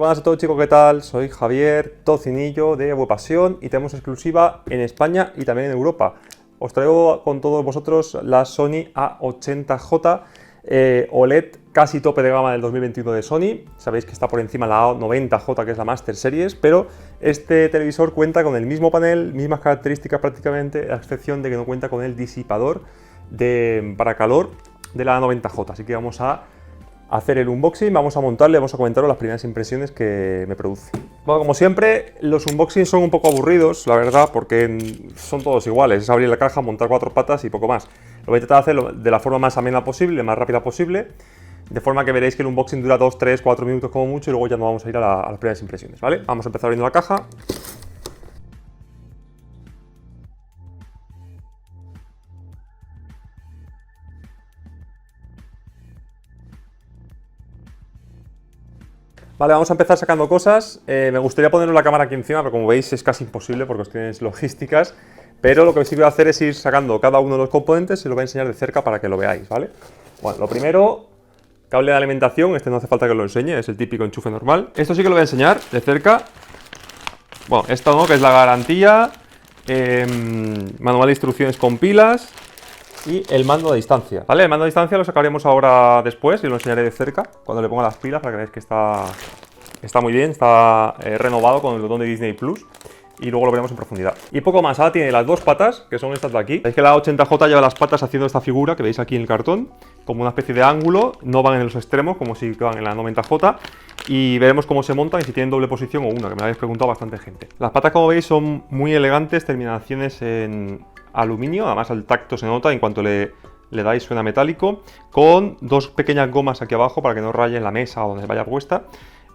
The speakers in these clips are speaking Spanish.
Buenas a todos chicos, ¿qué tal? Soy Javier Tocinillo de Webpasión y tenemos exclusiva en España y también en Europa. Os traigo con todos vosotros la Sony A80J OLED casi tope de gama del 2021 de Sony. Sabéis que está por encima la A90J, que es la Master Series, pero este televisor cuenta con el mismo panel, mismas características prácticamente, a excepción de que no cuenta con el disipador para calor de la A90J. Así que vamos a hacer el unboxing, vamos a montarle, vamos a comentaros las primeras impresiones que me produce. Bueno, como siempre, los unboxings son un poco aburridos, la verdad, porque son todos iguales. Es abrir la caja, montar cuatro patas y poco más. Lo voy a intentar hacer de la forma más amena posible, más rápida posible, de forma que veréis que el unboxing dura 2, 3, 4 minutos como mucho y luego ya nos vamos a ir a las primeras impresiones, ¿vale? Vamos a empezar abriendo la caja. Vale, vamos a empezar sacando cosas. Me gustaría poner la cámara aquí encima, pero como veis es casi imposible por cuestiones logísticas. Pero lo que sí voy a hacer es ir sacando cada uno de los componentes y lo voy a enseñar de cerca para que lo veáis, ¿vale? Bueno, lo primero, cable de alimentación. Este no hace falta que lo enseñe, es el típico enchufe normal. Esto sí que lo voy a enseñar de cerca. Bueno, esto no, que es la garantía, manual de instrucciones con pilas y el mando a distancia, ¿vale? El mando a distancia lo sacaremos ahora después y lo enseñaré de cerca cuando le ponga las pilas para que veáis que está muy bien, está renovado con el botón de Disney Plus y luego lo veremos en profundidad. Y poco más, ahora tiene las dos patas, que son estas de aquí. Veis que la 80J lleva las patas haciendo esta figura que veis aquí en el cartón, como una especie de ángulo, no van en los extremos como si van en la 90J. Y veremos cómo se montan y si tienen doble posición o una, que me lo habéis preguntado bastante gente. Las patas, como veis, son muy elegantes, terminaciones en aluminio, además al tacto se nota, en cuanto le dais suena metálico, con dos pequeñas gomas aquí abajo para que no rayen la mesa o donde vaya puesta,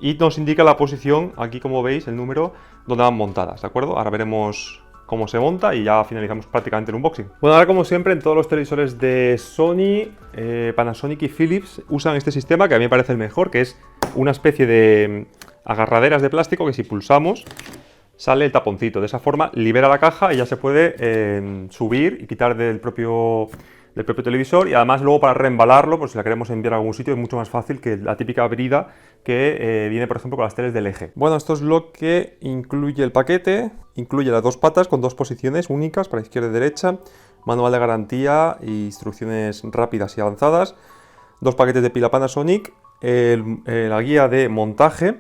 y nos indica la posición, aquí como veis, el número donde van montadas, ¿de acuerdo? Ahora veremos cómo se monta y ya finalizamos prácticamente el unboxing. Bueno, ahora como siempre en todos los televisores de Sony, Panasonic y Philips usan este sistema que a mí me parece el mejor, que es una especie de agarraderas de plástico que si pulsamos sale el taponcito. De esa forma libera la caja y ya se puede subir y quitar del propio televisor, y además luego para reembalarlo, pues si la queremos enviar a algún sitio, es mucho más fácil que la típica abrida que viene por ejemplo con las teles de LG. Bueno, esto es lo que incluye el paquete. Incluye las dos patas con dos posiciones únicas para izquierda y derecha, manual de garantía e instrucciones rápidas y avanzadas, dos paquetes de pila Panasonic, la guía de montaje,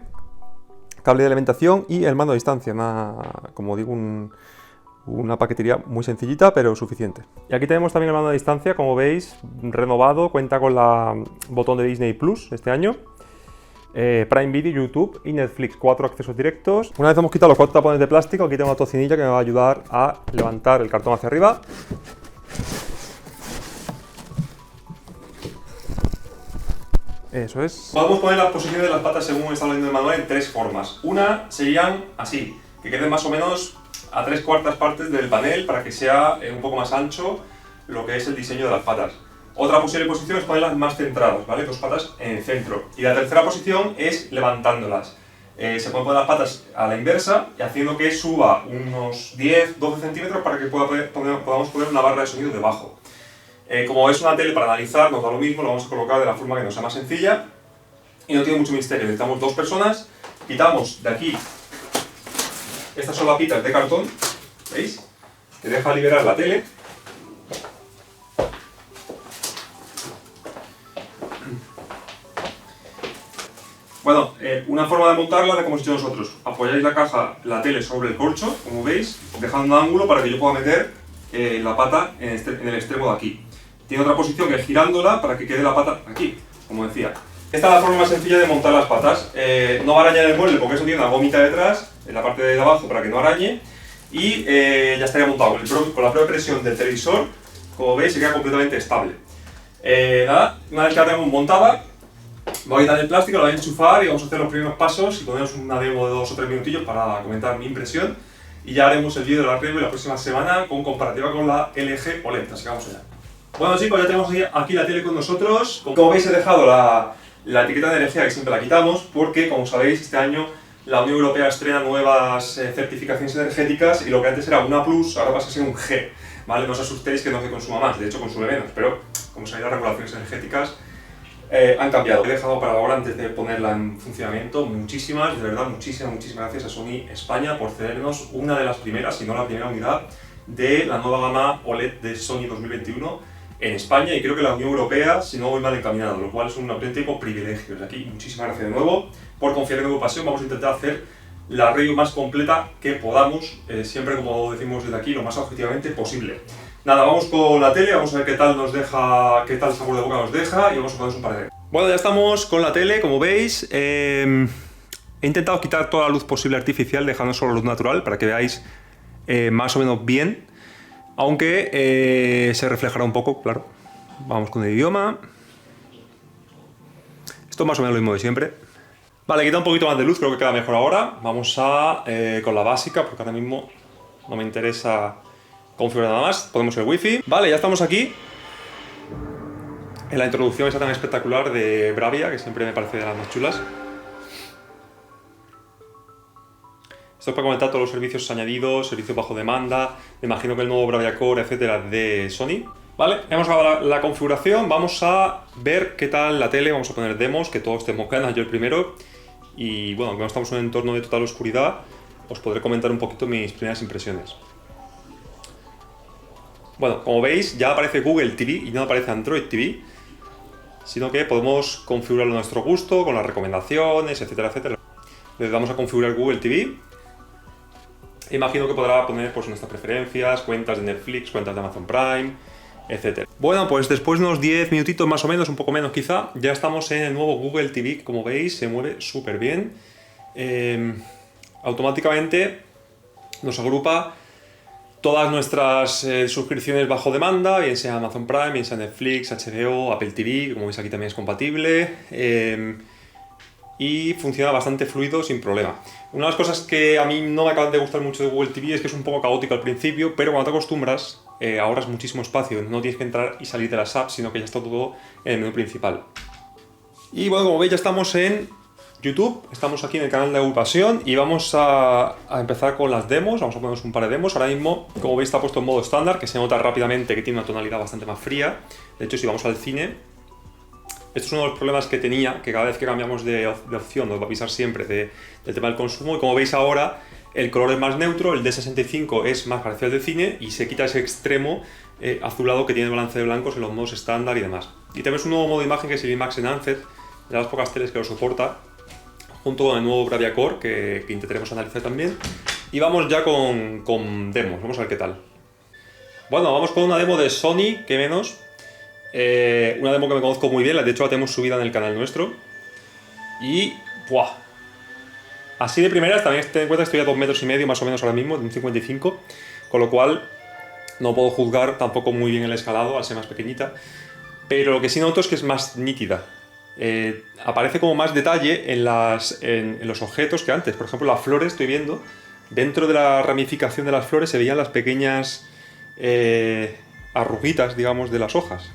cable de alimentación y el mando a distancia. Como digo, una paquetería muy sencillita pero suficiente. Y aquí tenemos también el mando a distancia, como veis, renovado, cuenta con el botón de Disney Plus este año, Prime Video, YouTube y Netflix, 4 accesos directos. Una vez hemos quitado los 4 tapones de plástico, aquí tengo una tocinilla que me va a ayudar a levantar el cartón hacia arriba. Eso es. Podemos poner las posiciones de las patas según está hablando el manual en tres formas. Una serían así, que queden más o menos a 3/4 partes del panel para que sea un poco más ancho lo que es el diseño de las patas. Otra posible posición es ponerlas más centradas, ¿vale? Dos patas en el centro. Y la tercera posición es levantándolas. Se pueden poner las patas a la inversa y haciendo que suba unos 10-12 centímetros para que podamos poner una barra de sonido debajo. Como es una tele para analizar, nos da lo mismo, lo vamos a colocar de la forma que nos sea más sencilla y no tiene mucho misterio. Necesitamos dos personas, quitamos de aquí estas solapitas de cartón, ¿veis? Que deja liberar la tele. Bueno, una forma de montarla es como hemos hecho nosotros. Apoyáis la tele sobre el corcho, como veis, dejando un ángulo para que yo pueda meter la pata en el extremo de aquí. Tiene otra posición que es girándola para que quede la pata aquí, como decía. Esta es la forma más sencilla de montar las patas. No va a arañar el mueble porque eso tiene una gomita detrás, en la parte de abajo, para que no arañe. Y ya estaría montado. Con la propia presión del televisor, como veis, se queda completamente estable. Nada, una vez que la tenemos montada, voy a quitar el plástico, la voy a enchufar y vamos a hacer los primeros pasos y ponemos una demo de 2 o 3 minutillos para comentar mi impresión. Y ya haremos el vídeo de la review la próxima semana con comparativa con la LG OLED, así que vamos allá. Bueno chicos, ya tenemos aquí la tele con nosotros. Como veis he dejado la etiqueta de energía, que siempre la quitamos, porque como sabéis este año la Unión Europea estrena nuevas certificaciones energéticas y lo que antes era una Plus ahora pasa a ser un G, ¿vale? No os asustéis que no se consuma más, de hecho consume menos, pero como sabéis las regulaciones energéticas han cambiado. He dejado para ahora, antes de ponerla en funcionamiento, muchísimas, de verdad, muchísimas gracias a Sony España por cedernos una de las primeras, si no la primera unidad, de la nueva gama OLED de Sony 2021 en España, y creo que la Unión Europea, si no voy mal encaminado, lo cual es un auténtico privilegio. Desde aquí, muchísimas gracias de nuevo por confiar en Educapasión. Vamos a intentar hacer la review más completa que podamos, siempre, como decimos desde aquí, lo más objetivamente posible. Nada, vamos con la tele, vamos a ver qué tal nos deja, qué tal sabor de boca nos deja, y vamos a ponernos un par de... Bueno, ya estamos con la tele, como veis. He intentado quitar toda la luz posible artificial, dejando solo luz natural, para que veáis más o menos bien, aunque se reflejará un poco, claro. Vamos con el idioma. Esto es más o menos lo mismo de siempre. Vale, quita un poquito más de luz, creo que queda mejor ahora. Vamos a con la básica, porque ahora mismo no me interesa configurar nada más. Ponemos el wifi. Vale, ya estamos aquí. En la introducción esa tan espectacular de Bravia, que siempre me parece de las más chulas. Esto es para comentar todos los servicios añadidos, servicios bajo demanda. Me imagino que el nuevo Bravia Core, etcétera, de Sony. Vale, hemos acabado la configuración. Vamos a ver qué tal la tele. Vamos a poner demos, que todos tenemos ganas, yo el primero. Y bueno, como estamos en un entorno de total oscuridad, os podré comentar un poquito mis primeras impresiones. Bueno, como veis, ya aparece Google TV y no aparece Android TV, sino que podemos configurarlo a nuestro gusto, con las recomendaciones, etcétera, etcétera. Le damos a configurar Google TV. Imagino que podrá poner pues, nuestras preferencias, cuentas de Netflix, cuentas de Amazon Prime, etcétera. Bueno, pues después de unos 10 minutitos más o menos, un poco menos quizá, ya estamos en el nuevo Google TV, que como veis se mueve súper bien. Automáticamente nos agrupa todas nuestras suscripciones bajo demanda, bien sea Amazon Prime, bien sea Netflix, HBO, Apple TV, como veis aquí también es compatible, y funciona bastante fluido sin problema. Una de las cosas que a mí no me acaban de gustar mucho de Google TV es que es un poco caótico al principio, pero cuando te acostumbras ahorras muchísimo espacio, no tienes que entrar y salir de las apps, sino que ya está todo en el menú principal. Y bueno, como veis ya estamos en YouTube, estamos aquí en el canal de Educapasión y vamos a empezar con las demos. Vamos a ponernos un par de demos. Ahora mismo, como veis, está puesto en modo estándar, que se nota rápidamente que tiene una tonalidad bastante más fría. De hecho, si vamos al cine, esto es uno de los problemas que tenía, que cada vez que cambiamos de opción nos va a avisar siempre del tema del consumo. Y como veis ahora, el color es más neutro, el D65 es más parecido al de cine y se quita ese extremo azulado que tiene el balance de blancos en los modos estándar y demás. Y tenemos un nuevo modo de imagen que es el IMAX Enhanced, de las pocas teles que lo soporta, junto con el nuevo Bravia Core que intentaremos analizar también. Y vamos ya con demos, vamos a ver qué tal. Bueno, vamos con una demo de Sony, que menos. Una demo que me conozco muy bien, de hecho la tenemos subida en el canal nuestro. Y ¡buah! Así de primeras, también ten en cuenta que estoy a 2,5 metros más o menos ahora mismo, de un 55, con lo cual no puedo juzgar tampoco muy bien el escalado al ser más pequeñita, pero lo que sí noto es que es más nítida. Aparece como más detalle en los objetos que antes. Por ejemplo, las flores, estoy viendo, dentro de la ramificación de las flores se veían las pequeñas arruguitas, digamos, de las hojas.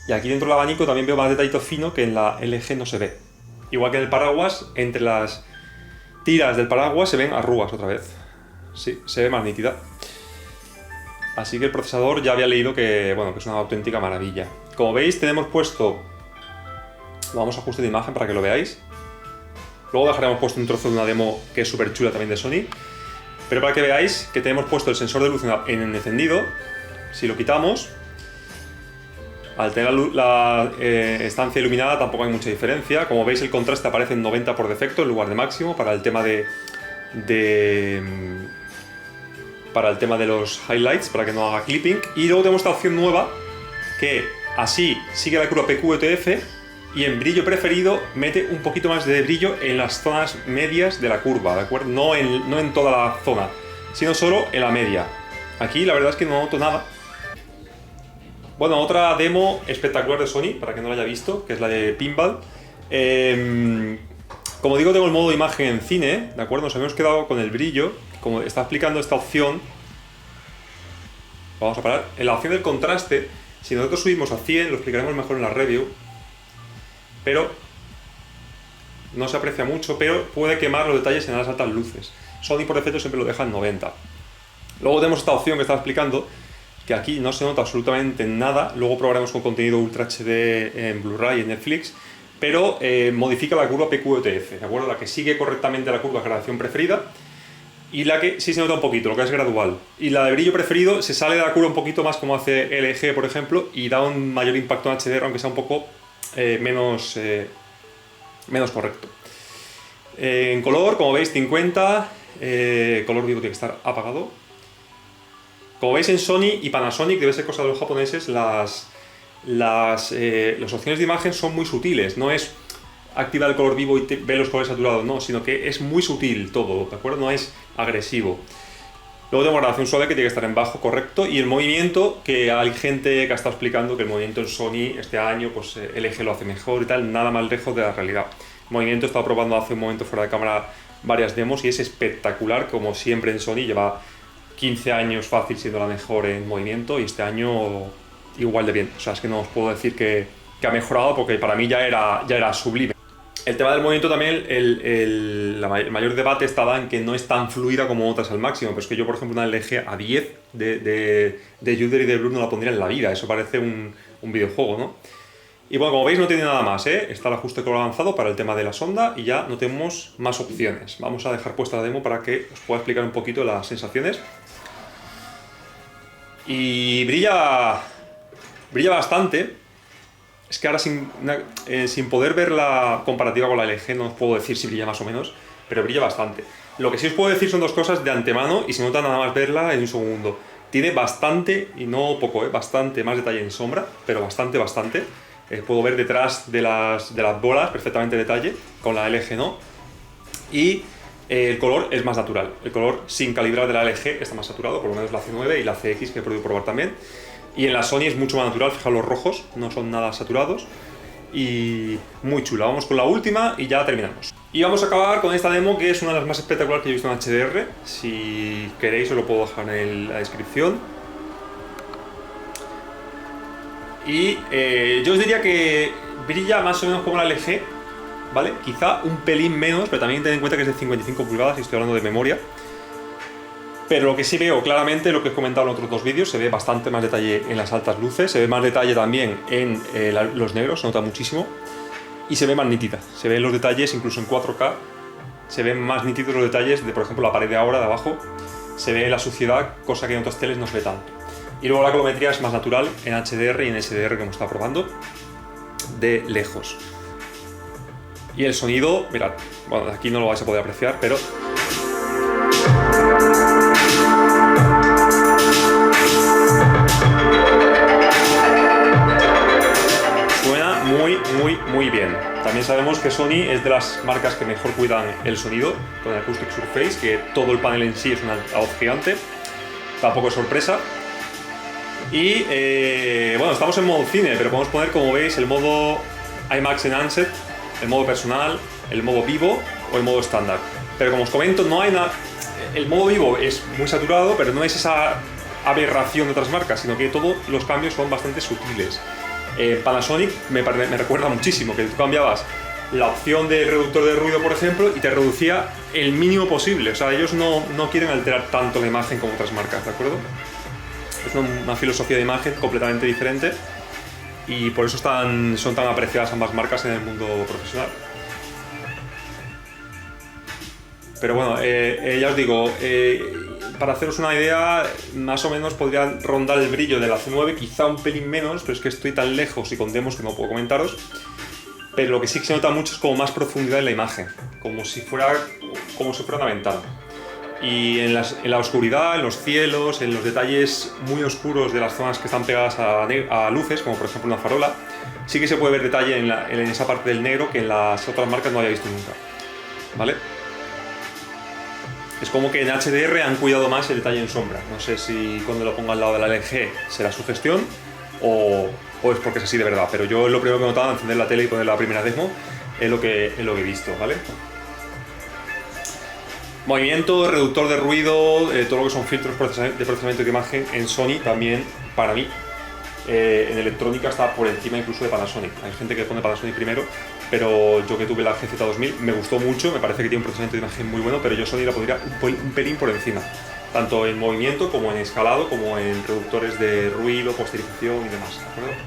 Y aquí dentro del abanico también veo más detallito fino que en la LG no se ve. Igual que en el paraguas, entre las tiras del paraguas se ven arrugas otra vez. Sí, se ve más nítida. Así que el procesador ya había leído que, bueno, que es una auténtica maravilla. Como veis, tenemos puesto... Vamos a ajuste de imagen para que lo veáis. Luego dejaremos puesto un trozo de una demo que es súper chula también de Sony. Pero para que veáis que tenemos puesto el sensor de luz en encendido. Si lo quitamos, al tener la estancia iluminada tampoco hay mucha diferencia. Como veis, el contraste aparece en 90 por defecto en lugar de máximo para el tema para el tema de los highlights, para que no haga clipping. Y luego tenemos esta opción nueva que así sigue la curva PQTF y en brillo preferido mete un poquito más de brillo en las zonas medias de la curva, ¿de acuerdo? No en toda la zona, sino solo en la media. Aquí la verdad es que no noto nada. Bueno, otra demo espectacular de Sony, para que no la haya visto, que es la de Pinball. Como digo, tengo el modo de imagen en cine, ¿de acuerdo? Nos habíamos quedado con el brillo, como está explicando esta opción. Vamos a parar. En la opción del contraste, si nosotros subimos a 100, lo explicaremos mejor en la review, pero no se aprecia mucho, pero puede quemar los detalles en las altas luces. Sony por defecto siempre lo deja en 90. Luego tenemos esta opción que estaba explicando, que aquí no se nota absolutamente nada. Luego probaremos con contenido Ultra HD en Blu-ray y en Netflix, pero modifica la curva PQTF, ¿de acuerdo? La que sigue correctamente la curva de gradación preferida y la que sí se nota un poquito, lo que es gradual. Y la de brillo preferido se sale de la curva un poquito más, como hace LG, por ejemplo, y da un mayor impacto en HDR, aunque sea un poco menos correcto. En color, como veis, 50, color vivo tiene que estar apagado. Como veis, en Sony y Panasonic, debe ser cosa de los japoneses, las opciones de imagen son muy sutiles. No es activa el color vivo y ve los colores saturados, no, sino que es muy sutil todo, ¿de acuerdo? No es agresivo. Luego tengo grabación suave, que tiene que estar en bajo, correcto, y el movimiento, que hay gente que ha estado explicando que el movimiento en Sony este año, pues LG lo hace mejor y tal, nada más lejos de la realidad. El movimiento he estado probando hace un momento fuera de cámara varias demos y es espectacular, como siempre en Sony, lleva 15 años fácil siendo la mejor en movimiento y este año igual de bien. O sea, es que no os puedo decir que ha mejorado, porque para mí ya era sublime. El tema del movimiento también, el mayor debate estaba en que no es tan fluida como otras al máximo, pero es que yo, por ejemplo, una LG a 10 de Juder y de Blur no la pondría en la vida, eso parece un videojuego, ¿no? Y bueno, como veis, no tiene nada más, ¿eh? Está el ajuste de color avanzado para el tema de la sonda y ya no tenemos más opciones. Vamos a dejar puesta la demo para que os pueda explicar un poquito las sensaciones. Y brilla bastante. Es que ahora sin poder ver la comparativa con la LG no os puedo decir si brilla más o menos, pero brilla bastante. Lo que sí os puedo decir son dos cosas de antemano y se nota nada más verla en un segundo. Tiene bastante, y no poco, bastante más detalle en sombra, pero bastante. Puedo ver detrás de las bolas perfectamente detalle, con la LG no. Y el color es más natural. El color sin calibrar de la LG está más saturado, por lo menos la C9 y la CX, que he podido probar también. Y en la Sony es mucho más natural, fijaos los rojos, no son nada saturados. Y muy chula. Vamos con la última y ya terminamos. Y vamos a acabar con esta demo, que es una de las más espectaculares que he visto en HDR. Si queréis os lo puedo dejar en la descripción. Y yo os diría que brilla más o menos como la LG, ¿vale? Quizá un pelín menos, pero también ten en cuenta que es de 55 pulgadas y estoy hablando de memoria. Pero lo que sí veo claramente, lo que he comentado en otros dos vídeos, se ve bastante más detalle en las altas luces, se ve más detalle también en los negros, se nota muchísimo, y se ve más nítida. Se ven los detalles, incluso en 4K, se ven más nítidos los detalles de, por ejemplo, la pared de ahora, de abajo, se ve la suciedad, cosa que en otras teles no se ve tanto. Y luego la colorimetría es más natural en HDR y en SDR, que hemos estado probando, de lejos. Y el sonido, mirad, bueno, aquí no lo vais a poder apreciar, pero suena muy bien. También sabemos que Sony es de las marcas que mejor cuidan el sonido con el Acoustic Surface, que todo el panel en sí es un altavoz gigante, tampoco es sorpresa. Y bueno, estamos en modo cine, pero podemos poner, como veis, el modo IMAX Enhanced, el modo personal, el modo vivo o el modo estándar. Pero como os comento, no hay nada. El modo vivo es muy saturado, pero no es esa aberración de otras marcas, sino que todos los cambios son bastante sutiles. Panasonic me recuerda muchísimo, que tú cambiabas la opción del reductor de ruido, por ejemplo, y te reducía el mínimo posible. O sea, ellos no quieren alterar tanto la imagen como otras marcas, ¿de acuerdo? Es una filosofía de imagen completamente diferente y por eso son tan apreciadas ambas marcas en el mundo profesional. Pero bueno, ya os digo, para haceros una idea, más o menos podría rondar el brillo de la C9, quizá un pelín menos, pero es que estoy tan lejos y con demos que no puedo comentaros. Pero lo que sí que se nota mucho es como más profundidad en la imagen, como si fuera una ventana. Y en la oscuridad, en los cielos, en los detalles muy oscuros de las zonas que están pegadas a luces, como por ejemplo una farola, sí que se puede ver detalle en esa parte del negro que en las otras marcas no había visto nunca, ¿vale? Es como que en HDR han cuidado más el detalle en sombra. No sé si cuando lo ponga al lado de la LG será su gestión o es porque es así de verdad, pero yo lo primero que he notado al encender la tele y poner la primera demo es lo que he visto, ¿vale? Movimiento, reductor de ruido, todo lo que son filtros de procesamiento de imagen en Sony también, para mí, en electrónica está por encima incluso de Panasonic. Hay gente que pone Panasonic primero, pero yo que tuve la GZ2000 me gustó mucho, me parece que tiene un procesamiento de imagen muy bueno, pero yo Sony la pondría un pelín por encima. tanto en movimiento como en escalado, como en reductores de ruido, posterización y demás, ¿de acuerdo?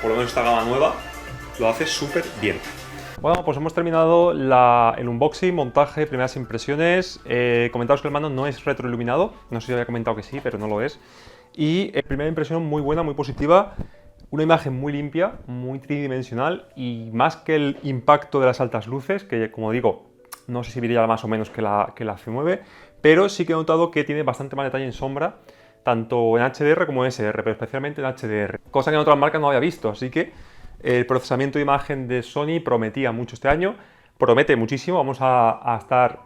Por lo menos esta gama nueva lo hace súper bien. Bueno, pues hemos terminado el unboxing, montaje, primeras impresiones. Comentaros que el mando no es retroiluminado, no sé si había comentado que sí, pero no lo es. Y primera impresión muy buena, muy positiva. Una imagen muy limpia, muy tridimensional y más que el impacto de las altas luces, que como digo, no sé si brilla más o menos que la C9, pero sí que he notado que tiene bastante más detalle en sombra, tanto en HDR como en SDR, pero especialmente en HDR, cosa que en otras marcas no había visto, así que el procesamiento de imagen de Sony prometía mucho este año, promete muchísimo, vamos a estar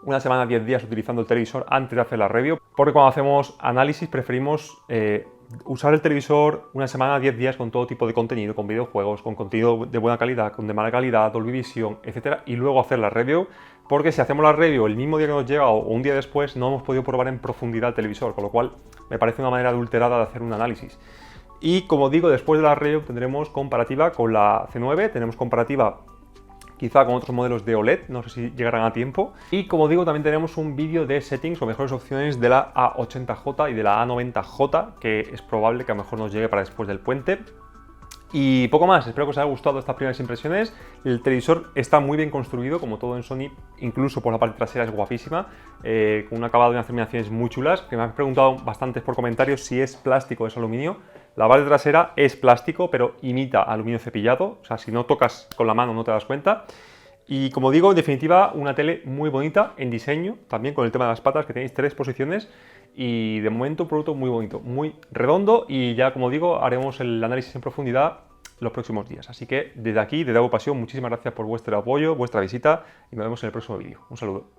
una semana, 10 días utilizando el televisor antes de hacer la review, porque cuando hacemos análisis preferimos usar el televisor una semana, 10 días con todo tipo de contenido, con videojuegos, con contenido de buena calidad, con de mala calidad, Dolby Vision, etcétera, y luego hacer la review, porque si hacemos la review el mismo día que nos llega o un día después, no hemos podido probar en profundidad el televisor, con lo cual me parece una manera adulterada de hacer un análisis. Y como digo, después de la review tendremos comparativa con la C9, tenemos comparativa quizá con otros modelos de OLED, no sé si llegarán a tiempo. Y como digo, también tenemos un vídeo de settings o mejores opciones de la A80J y de la A90J, que es probable que a lo mejor nos llegue para después del puente. Y poco más, espero que os haya gustado estas primeras impresiones. El televisor está muy bien construido, como todo en Sony, incluso por la parte trasera es guapísima, con un acabado y unas terminaciones muy chulas, que me han preguntado bastantes por comentarios si es plástico o es aluminio. La parte trasera es plástico, pero imita aluminio cepillado, o sea, si no tocas con la mano no te das cuenta. Y como digo, en definitiva, una tele muy bonita en diseño, también con el tema de las patas, que tenéis 3 posiciones, y de momento un producto muy bonito, muy redondo, y ya como digo, haremos el análisis en profundidad los próximos días. Así que desde aquí, desde Hago Pasión, muchísimas gracias por vuestro apoyo, vuestra visita, y nos vemos en el próximo vídeo. Un saludo.